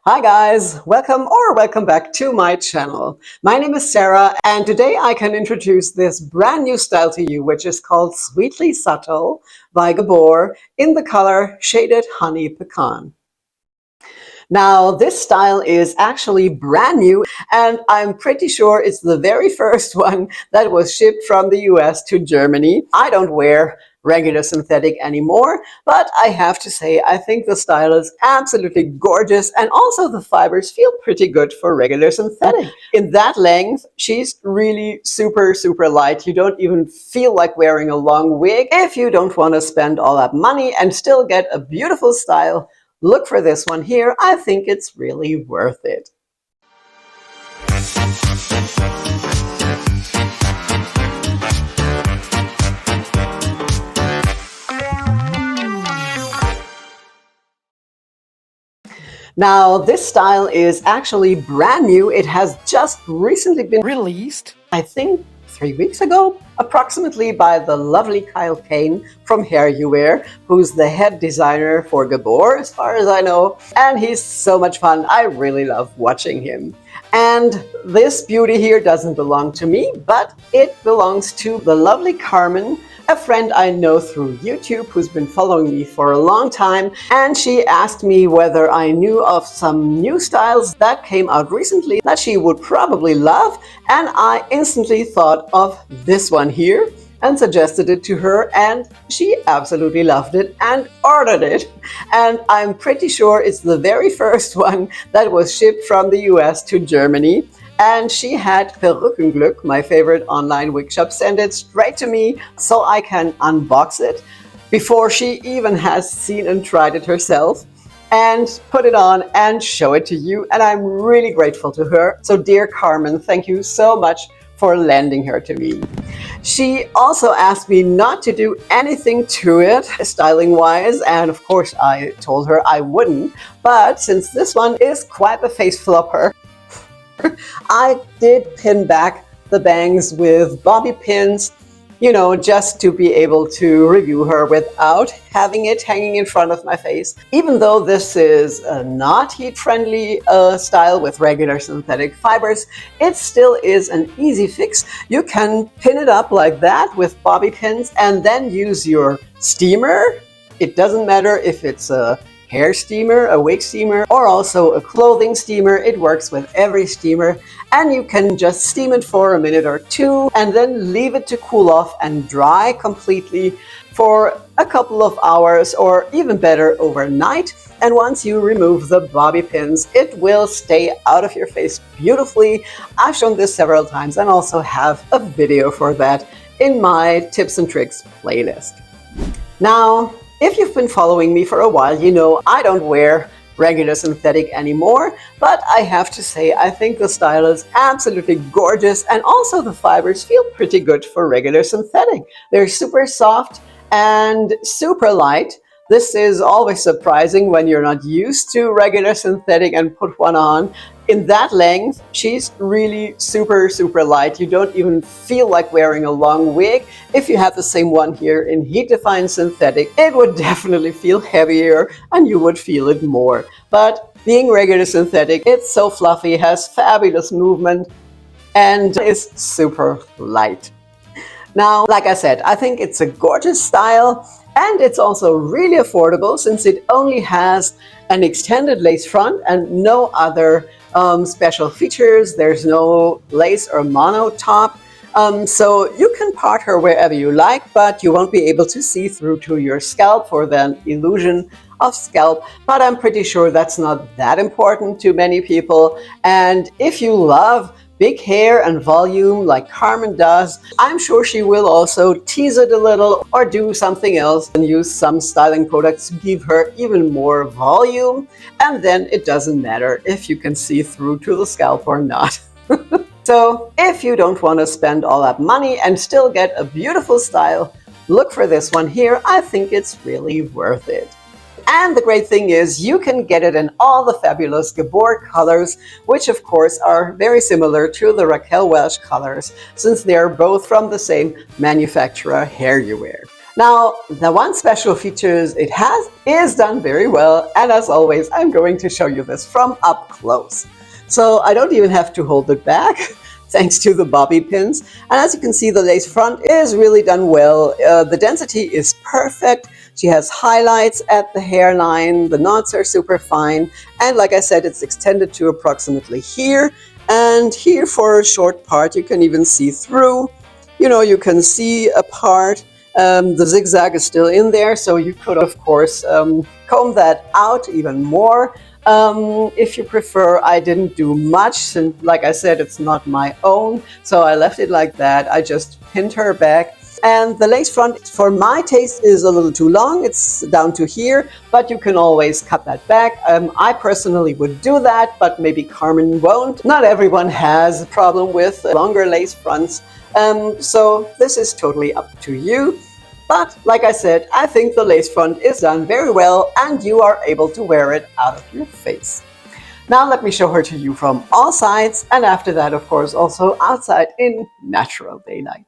Hi guys, welcome back to my channel. My name is Sarah and today I can introduce this brand new style to you, which is called Sweetly Subtle by Gabor in the color Shaded Honey Pecan. Now, this style is actually brand new, and I'm pretty sure it's the very first one that was shipped from the US to Germany. I don't wear regular synthetic anymore, but I have to say, I think the style is absolutely gorgeous, and also the fibers feel pretty good for regular synthetic. In that length, she's really super light. You don't even feel like wearing a long wig. If you don't want to spend all that money and still get a beautiful style, look for this one here. I think it's really worth it. Now, this style is actually brand new. It has just recently been released, I think 3 weeks ago, approximately, by the lovely Kyle Kane from Hair You Wear, who's the head designer for Gabor, as far as I know. And he's so much fun. I really love watching him. And this beauty here doesn't belong to me, but it belongs to the lovely Carmen, a friend I know through YouTube who's been following me for a long time. And she asked me whether I knew of some new styles that came out recently that she would probably love. And I instantly thought of this one here and suggested it to her, and she absolutely loved it and ordered it. And I'm pretty sure it's the very first one that was shipped from the US to Germany. And she had Perückenglück, my favorite online wig shop, send it straight to me so I can unbox it before she even has seen and tried it herself, and put it on and show it to you. And I'm really grateful to her. So dear Carmen, thank you so much for lending her to me. She also asked me not to do anything to it styling wise, and of course I told her I wouldn't. But since this one is quite the face flopper, I did pin back the bangs with bobby pins, you know, just to be able to review her without having it hanging in front of my face. Even though this is a not heat-friendly style with regular synthetic fibers, it still is an easy fix. You can pin it up like that with bobby pins and then use your steamer. It doesn't matter if it's a hair steamer, a wig steamer, or also a clothing steamer. It works with every steamer, and you can just steam it for a minute or two and then leave it to cool off and dry completely for a couple of hours, or even better, overnight. And once you remove the bobby pins, it will stay out of your face beautifully. I've shown this several times and also have a video for that in my tips and tricks playlist. Now, if you've been following me for a while, you know I don't wear regular synthetic anymore, but I have to say I think the style is absolutely gorgeous, and also the fibers feel pretty good for regular synthetic. They're super soft and super light. This is always surprising when you're not used to regular synthetic and put one on. In that length, she's really super light. You don't even feel like wearing a long wig. If you had the same one here in heat-defying synthetic, it would definitely feel heavier and you would feel it more. But being regular synthetic, it's so fluffy, has fabulous movement, and is super light. Now, like I said, I think it's a gorgeous style, and it's also really affordable since it only has an extended lace front and no other special features. There's no lace or mono top. So you can part her wherever you like, but you won't be able to see through to your scalp for the illusion of scalp. But I'm pretty sure that's not that important to many people. And if you love big hair and volume like Carmen does, I'm sure she will also tease it a little or do something else and use some styling products to give her even more volume. And then it doesn't matter if you can see through to the scalp or not. So if you don't want to spend all that money and still get a beautiful style, look for this one here. I think it's really worth it. And the great thing is you can get it in all the fabulous Gabor colors, which of course are very similar to the Raquel Welch colors, since they're both from the same manufacturer, Hair You Wear. Now, the one special features it has is done very well, and as always, I'm going to show you this from up close. So I don't even have to hold it back, thanks to the bobby pins. And as you can see, the lace front is really done well. The density is perfect. She has highlights at the hairline, the knots are super fine, and like I said, it's extended to approximately here. And here for a short part, you can even see through. You know, you can see a part. The zigzag is still in there, so you could, of course, comb that out even more. If you prefer. I didn't do much, since, like I said, it's not my own, so I left it like that. I just pinned her back. And the lace front, for my taste, is a little too long. It's down to here, but you can always cut that back. I personally would do that, but maybe Carmen won't. Not everyone has a problem with longer lace fronts, so this is totally up to you. But like I said, I think the lace front is done very well, and you are able to wear it out of your face. Now let me show her to you from all sides, and after that, of course, also outside in natural daylight.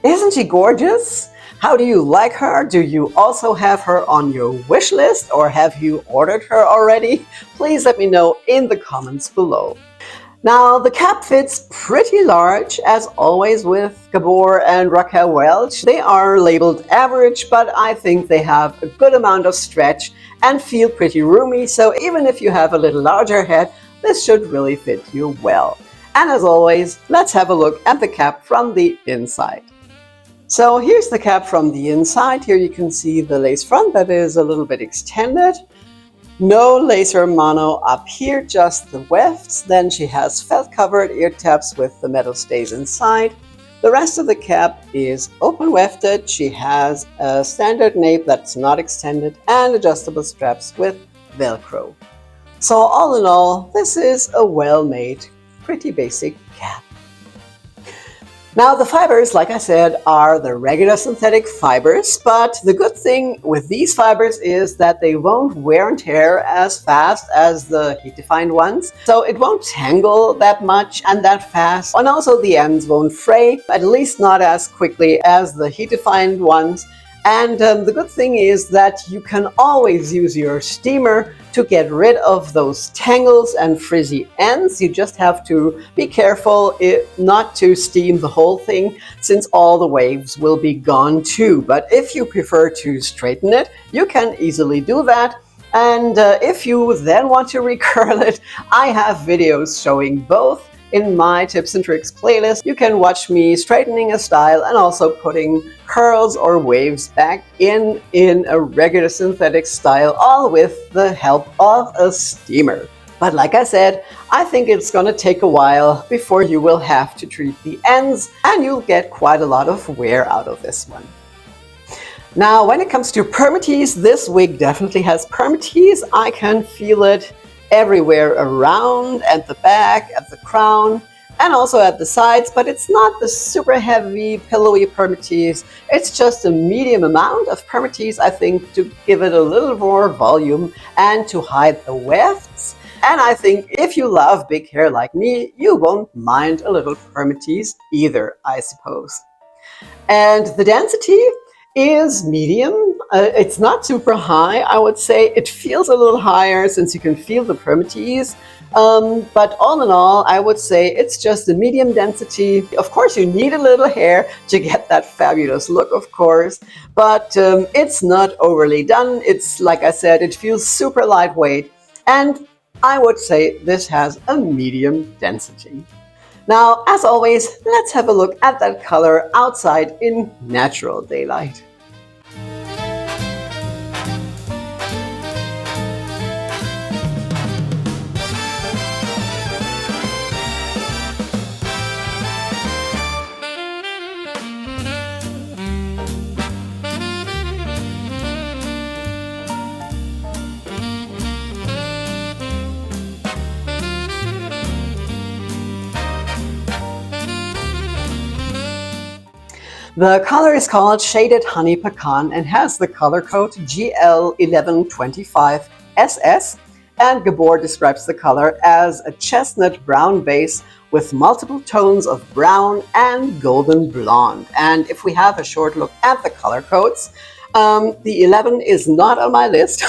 Isn't she gorgeous? How do you like her? Do you also have her on your wish list, or have you ordered her already? Please let me know in the comments below. Now, the cap fits pretty large, as always with Gabor and Raquel Welch. They are labeled average, but I think they have a good amount of stretch and feel pretty roomy, so even if you have a little larger head, this should really fit you well. And as always, let's have a look at the cap from the inside. So here's the cap from the inside. Here you can see the lace front that is a little bit extended. No lacer mono up here, just the wefts. Then she has felt covered ear tabs with the metal stays inside. The rest of the cap is open wefted. She has a standard nape that's not extended and adjustable straps with Velcro. So all in all, this is a well-made, pretty basic cap. Now the fibers, like I said, are the regular synthetic fibers, but the good thing with these fibers is that they won't wear and tear as fast as the heat-defined ones. So it won't tangle that much and that fast, and also the ends won't fray, at least not as quickly as the heat-defined ones. And the good thing is that you can always use your steamer to get rid of those tangles and frizzy ends. You just have to be careful not to steam the whole thing, since all the waves will be gone too. But if you prefer to straighten it, you can easily do that. And if you then want to recurl it, I have videos showing both in my tips and tricks playlist. You can watch me straightening a style and also putting curls or waves back in a regular synthetic style, all with the help of a steamer. But like I said, I think it's gonna take a while before you will have to treat the ends, and you'll get quite a lot of wear out of this one. Now, when it comes to permatease, this wig definitely has permatease. I can feel it everywhere around, at the back, at the crown, and also at the sides, but it's not the super heavy, pillowy permatease. It's just a medium amount of permatease, I think, to give it a little more volume and to hide the wefts. And I think if you love big hair like me, you won't mind a little permatease either, I suppose. And the density is medium. It's not super high, I would say. It feels a little higher since you can feel the permatease. But all in all, I would say it's just a medium density. Of course, you need a little hair to get that fabulous look, of course. But it's not overly done. It's, like I said, it feels super lightweight. And I would say this has a medium density. Now, as always, let's have a look at that color outside in natural daylight. The color is called Shaded Honey Pecan and has the color code GL1125SS, and Gabor describes the color as a chestnut brown base with multiple tones of brown and golden blonde. And if we have a short look at the color codes, the 11 is not on my list.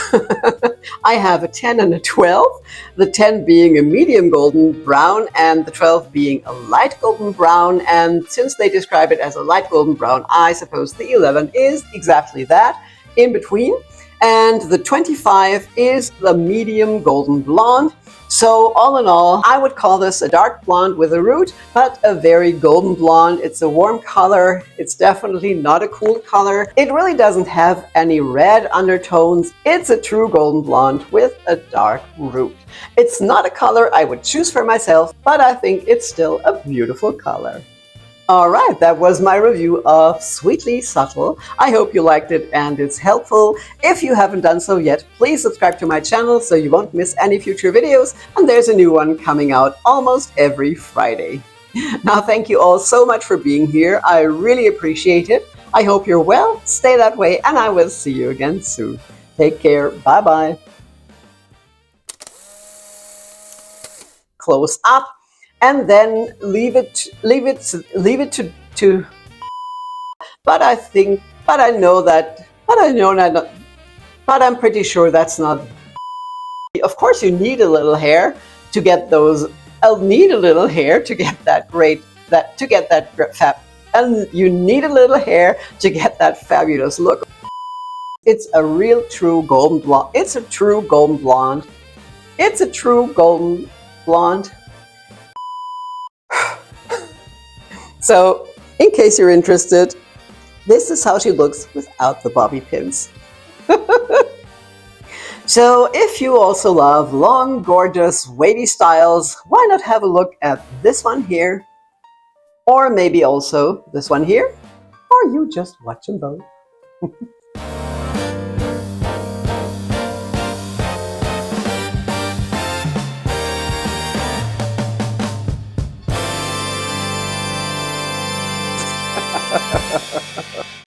I have a 10 and a 12, the 10 being a medium golden brown and the 12 being a light golden brown. And since they describe it as a light golden brown, I suppose the 11 is exactly that, in between. And the 25 is the medium golden blonde. So all in all, I would call this a dark blonde with a root, but a very golden blonde. It's a warm color. It's definitely not a cool color. It really doesn't have any red undertones. It's a true golden blonde with a dark root. It's not a color I would choose for myself, but I think it's still a beautiful color. All right, that was my review of Sweetly Subtle. I hope you liked it and it's helpful. If you haven't done so yet, please subscribe to my channel so you won't miss any future videos. And there's a new one coming out almost every Friday. Now, thank you all so much for being here. I really appreciate it. I hope you're well, stay that way, and I will see you again soon. Take care. Bye-bye. Close up. And then leave it to. But I know but I'm pretty sure that's not. Of course, you need a little hair to get those. I'll need a little hair to get that fab. And you need a little hair to get that fabulous look. It's a real, true golden blonde. It's a true golden blonde. It's a true golden blonde. So, in case you're interested, this is how she looks without the bobby pins. So, if you also love long, gorgeous, wavy styles, why not have a look at this one here? Or maybe also this one here? Or you just watch them both.